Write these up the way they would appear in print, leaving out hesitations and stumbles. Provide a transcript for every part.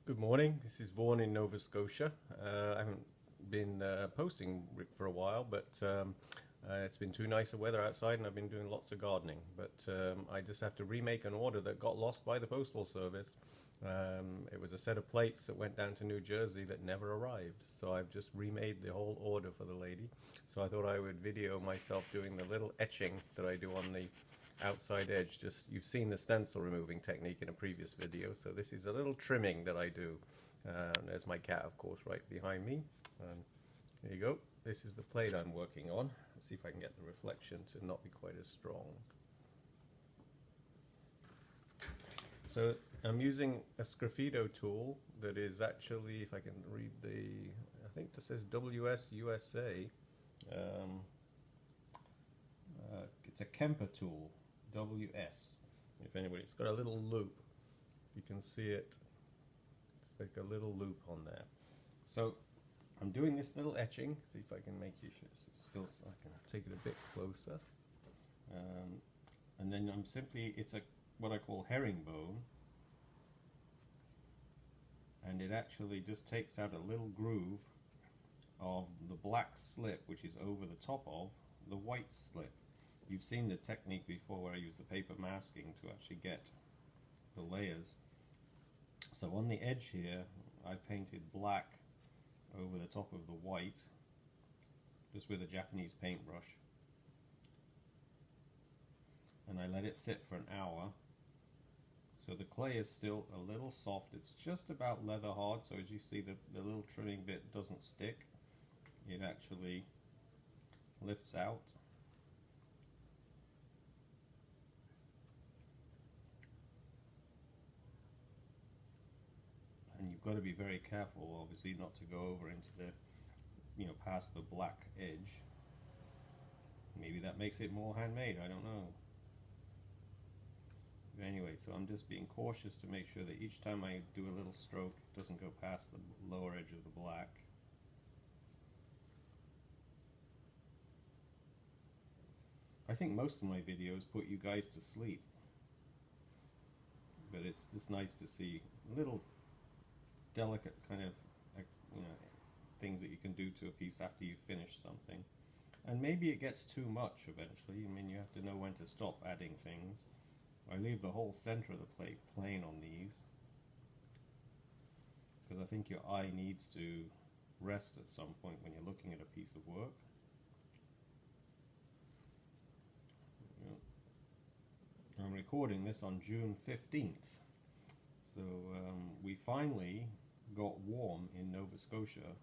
Good morning. This is Vaughan in Nova Scotia. I haven't been posting for a while, but it's been too nice of weather outside and I've been doing lots of gardening. But I just have to remake an order that got lost by the Postal Service. It was a set of plates that went down to New Jersey that never arrived. So I've just remade the whole order for the lady. So I thought I would video myself doing the little etching that I do on the outside edge. Just you've seen the stencil removing technique in a previous video, so this is a little trimming that I do. There's my cat, of course, right behind me. There you go. This is the plate I'm working on. Let's see if I can get the reflection to not be quite as strong. So I'm using a Sgraffito tool that is actually, if I can read I think this says WS USA. It's a Kemper tool, WS. If anybody, it's got a little loop. You can see it. It's like a little loop on there. So I'm doing this little etching. See if I can make you still. So I can take it a bit closer. And then it's what I call herringbone, and it actually just takes out a little groove of the black slip, which is over the top of the white slip. You've seen the technique before where I use the paper masking to actually get the layers. So on the edge here, I painted black over the top of the white, just with a Japanese paintbrush. And I let it sit for an hour. So the clay is still a little soft. It's just about leather hard, so as you see the little trimming bit doesn't stick. It actually lifts out. And you've got to be very careful, obviously, not to go over into the, past the black edge. Maybe that makes it more handmade, I don't know. But anyway, so I'm just being cautious to make sure that each time I do a little stroke, it doesn't go past the lower edge of the black. I think most of my videos put you guys to sleep, but it's just nice to see little delicate kind of things that you can do to a piece after you finish something. And maybe it gets too much eventually. I mean, you have to know when to stop adding things. I leave the whole center of the plate plain on these because I think your eye needs to rest at some point when you're looking at a piece of work. I'm recording this on June 15th, so we finally got warm in Nova Scotia,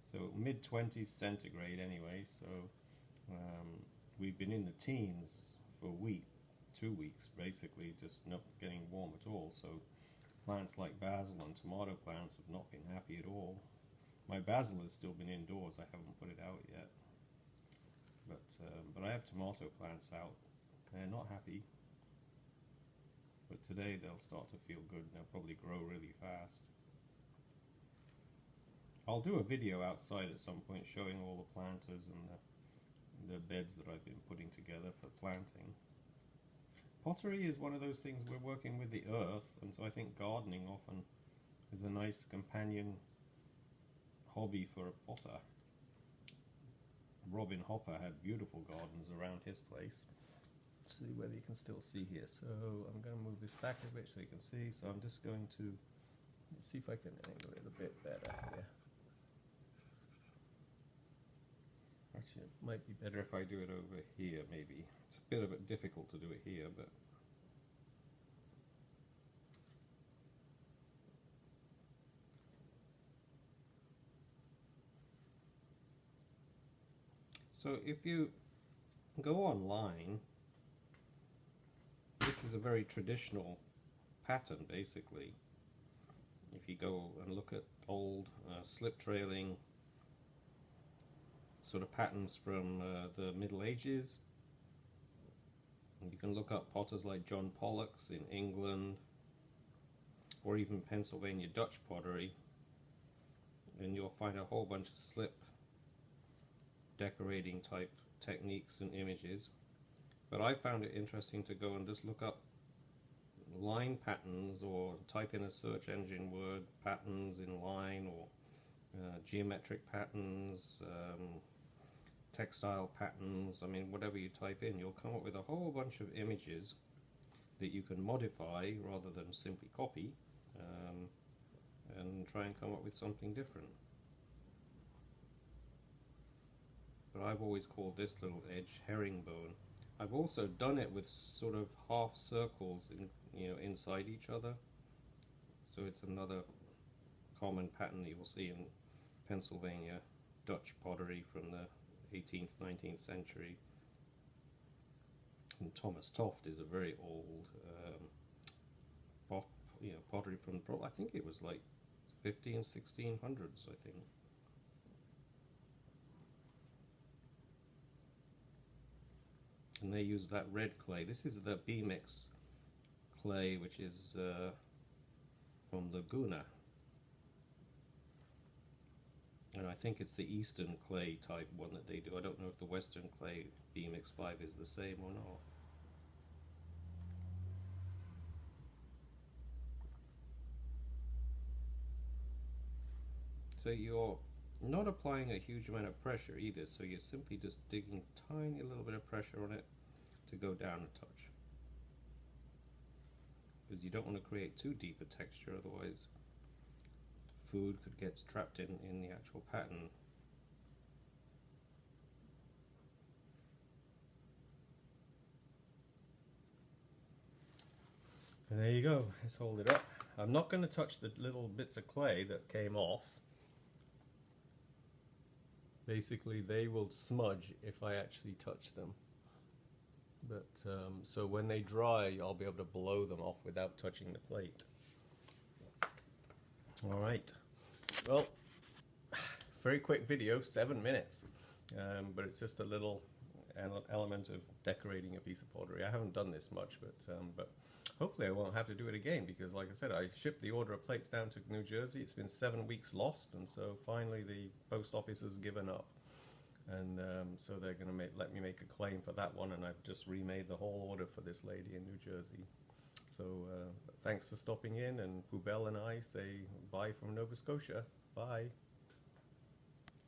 so mid-20s centigrade anyway, so we've been in the teens for a week, 2 weeks basically, just not getting warm at all. So plants like basil and tomato plants have not been happy at all. My basil has still been indoors, I haven't put it out yet, but I have tomato plants out. They're not happy, but today they'll start to feel good and they'll probably grow really fast. I'll do a video outside at some point showing all the planters and the beds that I've been putting together for planting. Pottery is one of those things we're working with the earth, and so I think gardening often is a nice companion hobby for a potter. Robin Hopper had beautiful gardens around his place. Let's see whether you can still see here. So I'm going to move this back a bit so you can see. So I'm just going to see if I can angle it a bit better here. Actually, it might be better if I do it over here, maybe. It's a bit difficult to do it here, but so if you go online, this is a very traditional pattern basically. If you go and look at old slip trailing sort of patterns from the Middle Ages, you can look up potters like John Pollock's in England, or even Pennsylvania Dutch pottery, and you'll find a whole bunch of slip decorating type techniques and images. But I found it interesting to go and just look up line patterns, or type in a search engine word patterns in line, or geometric patterns, textile patterns. I mean, whatever you type in, you'll come up with a whole bunch of images that you can modify rather than simply copy, and try and come up with something different. But I've always called this little edge herringbone. I've also done it with sort of half circles inside each other. So it's another common pattern that you'll see in Pennsylvania Dutch pottery from the 18th, 19th century. And Thomas Toft is a very old pottery from, I think it was like 1600s, I think. And they use that red clay. This is the B-mix clay, which is from Laguna. And I think it's the Eastern clay type one that they do. I don't know if the Western clay B-mix 5 is the same or not. So you're not applying a huge amount of pressure either, so you're simply just digging a tiny little bit of pressure on it to go down a touch. Because you don't want to create too deep a texture, otherwise food could get trapped in the actual pattern. And there you go, let's hold it up. I'm not going to touch the little bits of clay that came off. Basically, they will smudge if I actually touch them. But so when they dry, I'll be able to blow them off without touching the plate. All right. Well, very quick video, 7 minutes, but it's just a little element of decorating a piece of pottery. I haven't done this much, but hopefully I won't have to do it again, because like I said, I shipped the order of plates down to New Jersey. It's been 7 weeks lost, and so finally the post office has given up, and so they're going to let me make a claim for that one, and I've just remade the whole order for this lady in New Jersey. So thanks for stopping in, and Poubelle and I say bye from Nova Scotia. Bye.